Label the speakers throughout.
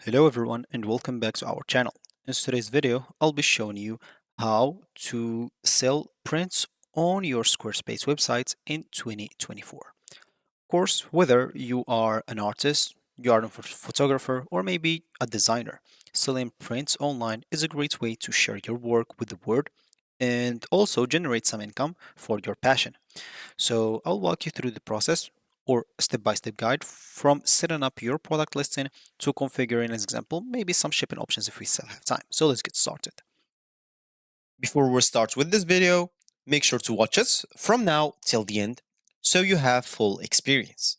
Speaker 1: Hello everyone and welcome back to our channel. In today's video, I'll be showing you how to sell prints on your Squarespace website in 2024. Of course, whether you are an artist, you are a photographer, or maybe a designer, selling prints online is a great way to share your work with the world and also generate some income for your passion. So I'll walk you through the process or step-by-step guide from setting up your product listing to configuring an example, maybe some shipping options if we still have time. So let's get started. Before we start with this video, make sure to watch us from now till the end so you have full experience.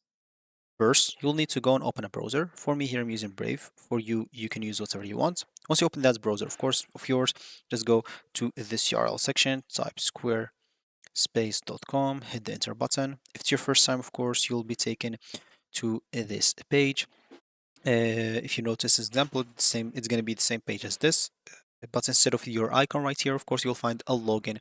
Speaker 1: First, you'll need to go and open a browser. For me here, I'm using Brave. For you, you can use whatever you want. Once you open that browser, of course, of yours, just go to this URL section, type squarespace.com, hit the enter button. If it's your first time, of course, you'll be taken to this page. If you notice this example, it's going to be the same page as this, but instead of your icon right here, of course, you'll find a login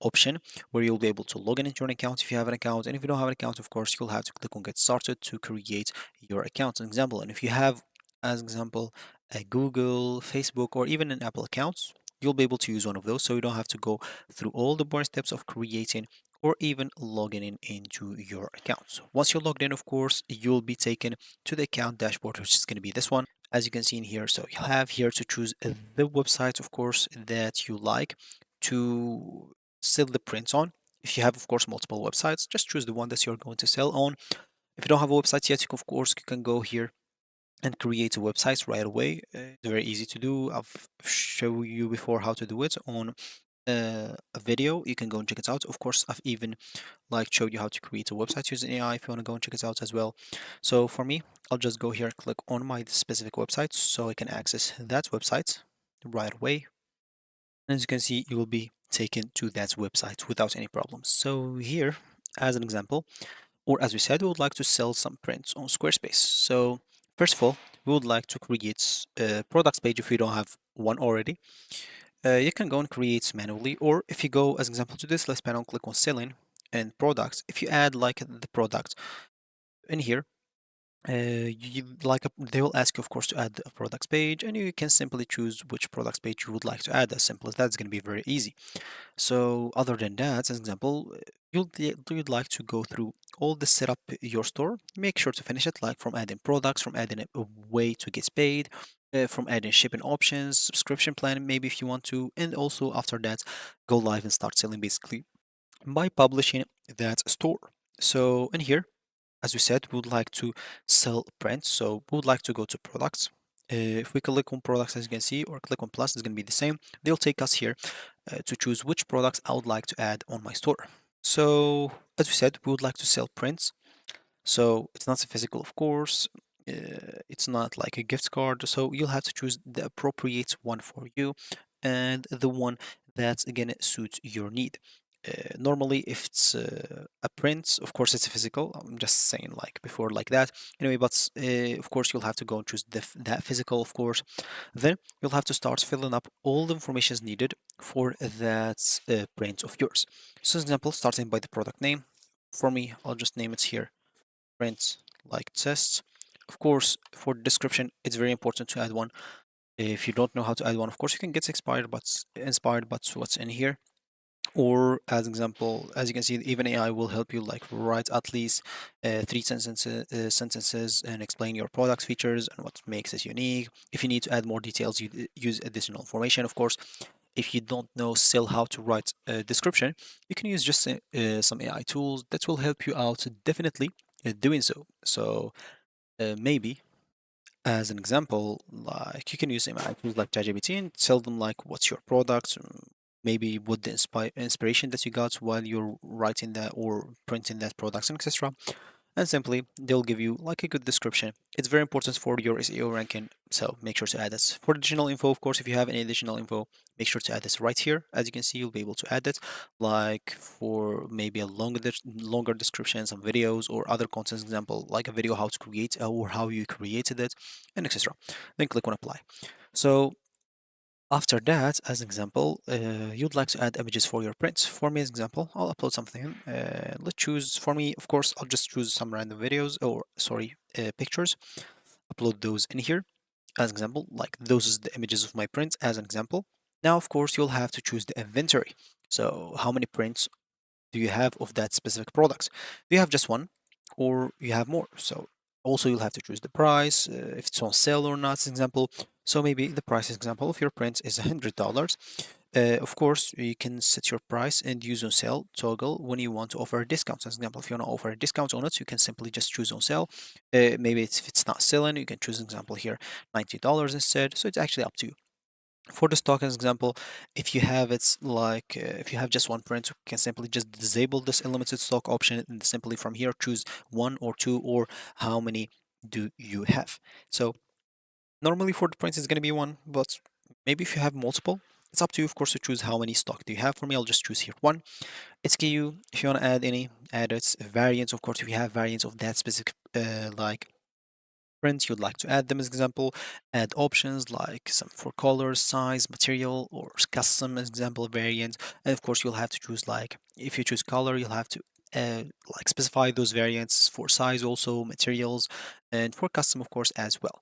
Speaker 1: option where you'll be able to log in into your account if you have an account. And if you don't have an account, of course, you'll have to click on get started to create your account. An example, and if you have, as example, a Google, Facebook, or even an Apple account, you'll be able to use one of those. So you don't have to go through all the boring steps of creating or even logging in into your account. So once you're logged in, of course, you'll be taken to the account dashboard, which is going to be this one, as you can see in here. So you have here to choose the website, of course, that you like to sell the prints on. If you have, of course, multiple websites, just choose the one that you're going to sell on. If you don't have a website yet, of course, you can go here and create a website right away. It's very easy to do. I've shown you before how to do it on a video. You can go and check it out. Of course, I've even showed you how to create a website using AI if you want to go and check it out as well. So for me, I'll just go here, click on my specific website so I can access that website right away. As you can see, you will be taken to that website without any problems. So here, as an example, or as we said, we would like to sell some prints on Squarespace. So first of all, we would like to create a products page if you don't have one already. You can go and create manually, or if you go as example to this list panel, click on selling and products. If you add like the product in here, they will ask you, of course, to add a products page, and you can simply choose which products page you would like to add. As simple as that. It's going to be very easy. So other than that, as an example, you'd like to go through all the setup your store. Make sure to finish it, like from adding products, from adding a way to get paid, from adding shipping options, subscription plan, maybe if you want to, and also after that, go live and start selling basically by publishing that store. So in here, as we said, we would like to sell prints. So we would like to go to products. If we click on products, as you can see, or click on plus, it's going to be the same. They'll take us here to choose which products I would like to add on my store. So as we said, we would like to sell prints. So it's not a physical, of course. It's not like a gift card. So you'll have to choose the appropriate one for you and the one that again suits your need. Normally, if it's a print, of course, it's a physical. I'm just saying like before, like that. Anyway, but of course, you'll have to go and choose that physical, of course. Then you'll have to start filling up all the information needed for that print of yours. So, example, starting by the product name. For me, I'll just name it here print like test. Of course, for the description, it's very important to add one. If you don't know how to add one, of course, you can get inspired by what's in here. Or as example, as you can see, even AI will help you like write at least three sentences and explain your product features and what makes it unique. If you need to add more details, you use additional information, of course. If you don't know still how to write a description, you can use just some AI tools that will help you out definitely doing so. So maybe as an example, like you can use AI tools like ChatGPT and tell them like what's your product, maybe what the inspiration that you got while you're writing that or printing that product, and etc. And simply they'll give you like a good description. It's very important for your SEO ranking, so make sure to add this. For additional info, of course, if you have any additional info, make sure to add this right here. As you can see, you'll be able to add it, like for maybe a longer description, some videos or other content example, like a video how to create or how you created it, and etc. Then click on apply. So after that, as an example, you'd like to add images for your prints. For me, as example, I'll upload something. Let's choose, for me, of course, I'll just choose some random videos or, sorry, pictures. Upload those in here. as an example, like those is the images of my prints as an example. Now, of course, you'll have to choose the inventory. So how many prints do you have of that specific products? Do you have just one or you have more? So also you'll have to choose the price, if it's on sale or not, as an example. So maybe the price, example, of your print is $100. Of course, you can set your price and use on sale toggle when you want to offer discounts. As an example, if you want to offer a discount on it, you can simply just choose on sale. Maybe if it's not selling, you can choose an example here, $90 instead. So it's actually up to you. For the stock as example, if you have it's like if you have just one print, you can simply just disable this unlimited stock option and simply from here choose one or two or how many do you have. So normally for the prints it's going to be one, but maybe if you have multiple, it's up to you of course to choose how many stock do you have. For me, I'll just choose here one. SKU, if you want to add any, add its variants. Of course, if you have variants of that specific like prints you'd like to add them as example, add options like some for colors, size, material, or custom as example variant. And of course you'll have to choose, like if you choose color, you'll have to like specify those variants for size, also materials, and for custom of course as well.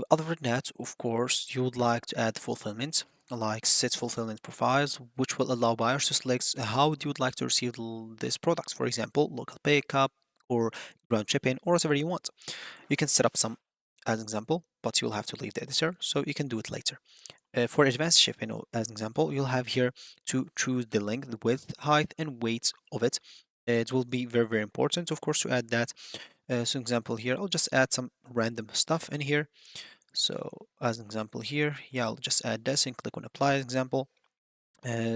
Speaker 1: Other than that, of course, you would like to add fulfillment, like set fulfillment profiles, which will allow buyers to select how you would like to receive these products. For example, local pickup or ground shipping or whatever you want. You can set up some as an example, but you'll have to leave the editor, so you can do it later. For advanced shipping, as an example, you'll have here to choose the length, the width, height, and weight of it. It will be very, very important, of course, to add that. So, example here, I'll just add some random stuff in here. So, as an example here, yeah, I'll just add this and click on apply as example.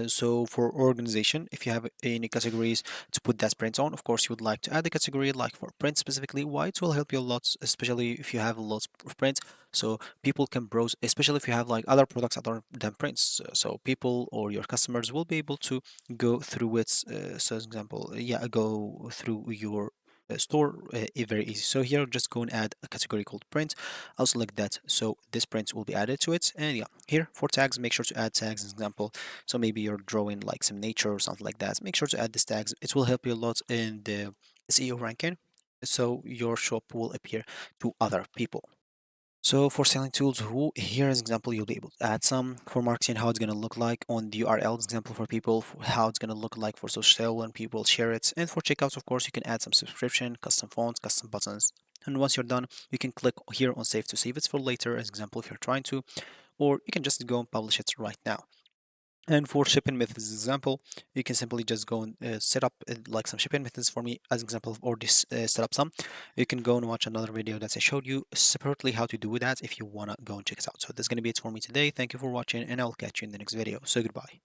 Speaker 1: So for organization, if you have any categories to put that print on, of course you would like to add a category like for print specifically. Why? It will help you a lot, especially if you have lots of prints. So people can browse, especially if you have like other products other than prints. So people or your customers will be able to go through it. So as example, yeah, go through your store very easy. So here, just go and add a category called print. I'll select that. So this print will be added to it. And yeah, here for tags, make sure to add tags as example. So maybe you're drawing like some nature or something like that. Make sure to add these tags. It will help you a lot in the SEO ranking. So your shop will appear to other people. So for selling tools, here as example, you'll be able to add some for marketing, how it's going to look like on the URL example for people, how it's going to look like for social when people share it. And for checkouts, of course, you can add some subscription, custom fonts, custom buttons. And once you're done, you can click here on save to save it for later as example if you're trying to, or you can just go and publish it right now. And for shipping methods example, you can simply just go and set up like some shipping methods for me as example, or this set up some. You can go and watch another video that I showed you separately how to do that if you want to go and check it out. So that's going to be it for me today. Thank you for watching and I'll catch you in the next video. So goodbye.